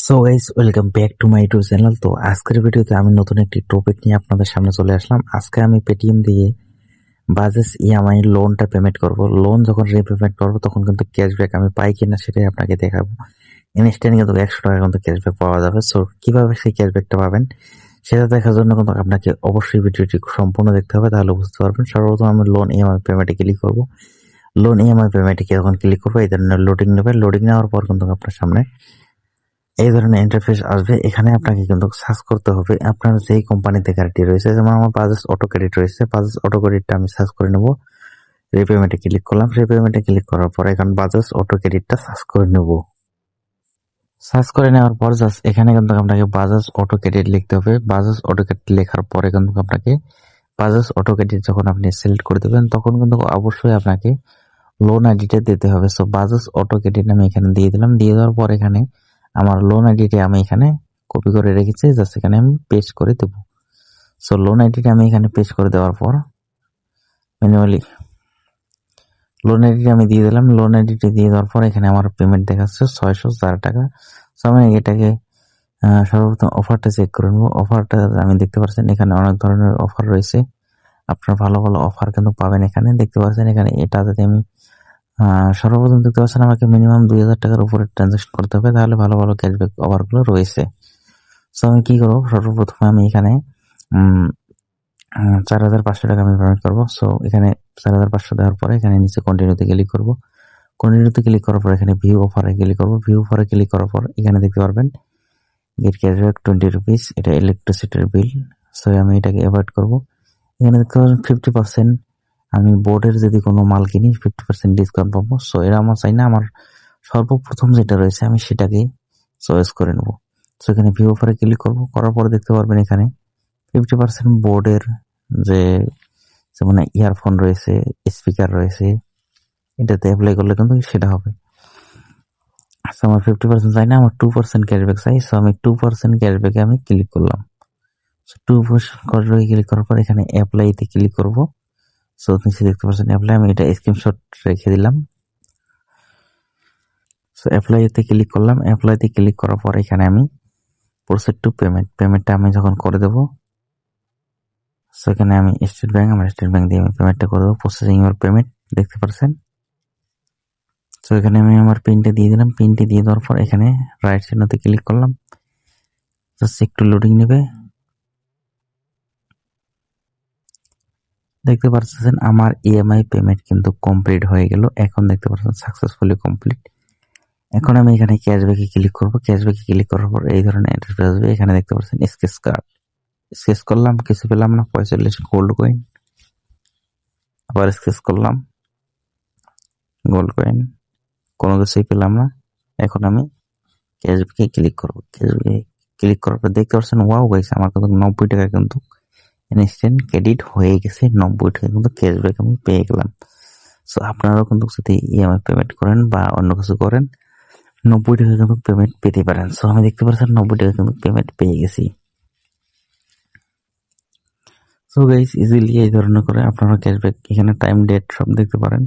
So guys, welcome back to my YouTube channel. তো আজকের ভিডিওতে আমি নতুন একটি টপিক নিয়ে আপনাদের সামনে চলে আসলাম। আজকে আমি পেটিএম দিয়ে বাজাজ ইএমআই লোনটা পেমেন্ট করব। লোন যখন রিপেমেন্ট করব তখন কিন্তু ক্যাশব্যাক আমি পাই কিনা সেটাই আপনাকে দেখাবো। ইনস্ট্যান্ট কিন্তু 100 টাকা কিন্তু ক্যাশব্যাক পাওয়া যাবে। সো কিভাবে সেই ক্যাশব্যাকটা পাবেন সেটা দেখার জন্য কিন্তু আপনাকে অবশ্যই ভিডিওটি সম্পূর্ণ দেখতে হবে, তাহলে বুঝতে পারবেন। সর্বপ্রথম আমি লোন ইএমআই পেমেন্টে ক্লিক করব। লোন ইএমআই পেমেন্টে যখন ক্লিক করবো এই ধরনের লোডিং নেবে। লোডিং নেওয়ার পর কিন্তু আপনার সামনে এই ধরনের ইন্টারফেস আসবে। এখানে আপনাকে কিন্তু সার্চ করতে হবে আপনার যেই কোম্পানিতে গাড়িটি রয়েছে। যেমন আমার বাজাজ অটো ক্রেডিট রয়েছে, বাজাজ অটো ক্রেডিটটা আমি সার্চ করে নেব। রিপেমেন্টে ক্লিক করলাম। রিপেমেন্টে ক্লিক করার পর এখন বাজাজ অটো ক্রেডিটটা সার্চ করে নেব। সার্চ করে নেওয়ার পর জাস্ট এখানে কিন্তু আপনাকে বাজাজ অটো ক্রেডিট লিখতে হবে। বাজাজ অটো ক্রেডিট লেখার পরে কিন্তু আপনাকে বাজাজ অটো ক্রেডিট যখন আপনি সিলেক্ট করে দেবেন তখন কিন্তু অবশ্যই আপনাকে লোন আইডিটা দিতে হবে। সো বাজাজ অটো ক্রেডিট আমি এখানে দিয়ে দিলাম। দিয়ে দেওয়ার পর এখানে আমার লোন আইডিটা আমি এখানে কপি করে রেখেছি, জাস্ট এখানে আমি পেস্ট করে দেবো। সো লোন আইডিটা আমি এখানে পেস্ট করে দেওয়ার পর ম্যানুয়ালি লোন আইডিটা আমি দিয়ে দিলাম। লোন আইডিটা দিয়ে দেওয়ার পর এখানে আমার পেমেন্ট দেখাচ্ছে 604 টাকা। সো আমি এটাকে সর্বপ্রথম অফারটা চেক করে নেবো। অফারটা আমি দেখতে পাচ্ছেন এখানে অনেক ধরনের অফার রয়েছে। আপনার ভালো ভালো অফার কিন্তু পাবেন এখানে। দেখতে পাচ্ছেন এখানে এটা যদি আমি সর্বপ্রথম দেখতে পাচ্ছেন আমাকে মিনিমাম 2000 টাকার উপরে ট্রানজাকশন করতে হবে, তাহলে ভালো ভালো ক্যাশব্যাক অফারগুলো রয়েছে। সো আমি কি করবো, সর্বপ্রথমে আমি এখানে 4500 টাকা আমি পেমেন্ট করবো। সো এখানে 4500 দেওয়ার পরে এখানে নিচে কন্টিনিউতে ক্লিক করবো। কন্টিনিউতে ক্লিক করার পর এখানে ভিউ অফারে ক্লিক করবো। ভিউ অফারে ক্লিক করার পর এখানে দেখতে পারবেন গেট ক্যাশব্যাক 20 রুপিস, এটা ইলেকট্রিসিটির বিল। সো আমি এটাকে অ্যাভয়েড করবো। এখানে দেখতে পাচ্ছেন 50% আমি বোর্ডের যদি কোনো মাল কিনি 50% ডিসকাউন্ট পাবো। সো এরা আমার চাই না, আমার সর্বপ্রথম যেটা রয়েছে আমি সেটাকেই চয়েস করে নেবো। সো এখানে ভিউ অফারে ক্লিক করবো। করার পরে দেখতে পারবেন এখানে 50% বোর্ডের যে যেমন ইয়ারফোন রয়েছে, স্পিকার রয়েছে, এটাতে অ্যাপ্লাই করলে কিন্তু সেটা হবে। সো আমার 50% চাই না, আমার 2% ক্যাশব্যাক চাই। সো আমি 2% ক্যাশব্যাকে আমি ক্লিক করলাম। সো 2% ক্যাশব্যাকে ক্লিক করার পর এখানে অ্যাপ্লাইতে ক্লিক করবো। সো নিচে দেখতে পাচ্ছেন অ্যাপ্লাই, আমি এটা স্ক্রিনশট রেখে দিলাম। সো অ্যাপ্লাইতে ক্লিক করলাম। অ্যাপ্লাইতে ক্লিক করার পর এখানে আমি প্রসিড টু পেমেন্টটা আমি যখন করে দেবো, সো এখানে আমি আমার স্টেট ব্যাংক দিয়ে আমি পেমেন্টটা করে দেবো। প্রসেসিং ইউর পেমেন্ট দেখতে পাচ্ছেন। সো এখানে আমি আমার পিনটা দিয়ে দিলাম। পিনটি দিয়ে দেওয়ার পর এখানে রাইট চিহ্নতে ক্লিক করলাম। জাস্ট একটু লোডিং নেবে। দেখতে পাচ্ছেন আমার ইএমআই পেমেন্ট কিন্তু কমপ্লিট হয়ে গেল। এখন দেখতে পাচ্ছেন সাকসেসফুলি কমপ্লিট। এখন আমি এখানে ক্যাশব্যাকে ক্লিক করবো। ক্যাশব্যাকে ক্লিক করার পর এই ধরনের ইন্টারফেস আসবে। এখানে দেখতে পাচ্ছেন স্কেচ কার্ড, স্কেচ করলাম, কিছু পেলাম না, 45 গোল্ড কয়েন। আবার স্কেচ করলাম, গোল্ড কয়েন, কোনো কিছুই পেলাম না। এখন আমি ক্যাশব্যাকে ক্লিক করবো। ক্যাশব্যাকে ক্লিক করার পর দেখতে পাচ্ছেন ওয়াও গাইস, আমার কিন্তু 90 টাকা কিন্তু ইনস্ট্যান্ট ক্রেডিট হয়ে গেছে। 90 টাকা কিন্তু ক্যাশব্যাক আমি পেয়ে গেলাম। সো আপনারাও কিন্তু যদি ইএমআই পেমেন্ট করেন বা অন্য কিছু করেন 90 টাকা কিন্তু পেমেন্ট পেতে পারেন। সো আমি দেখতে পাচ্ছেন 90 টাকা কিন্তু পেমেন্ট পেয়ে গেছি। সো গাইস, ইজিলি এই ধরনের করে আপনারা ক্যাশব্যাক এখানে টাইম ডেট সব দেখতে পারেন।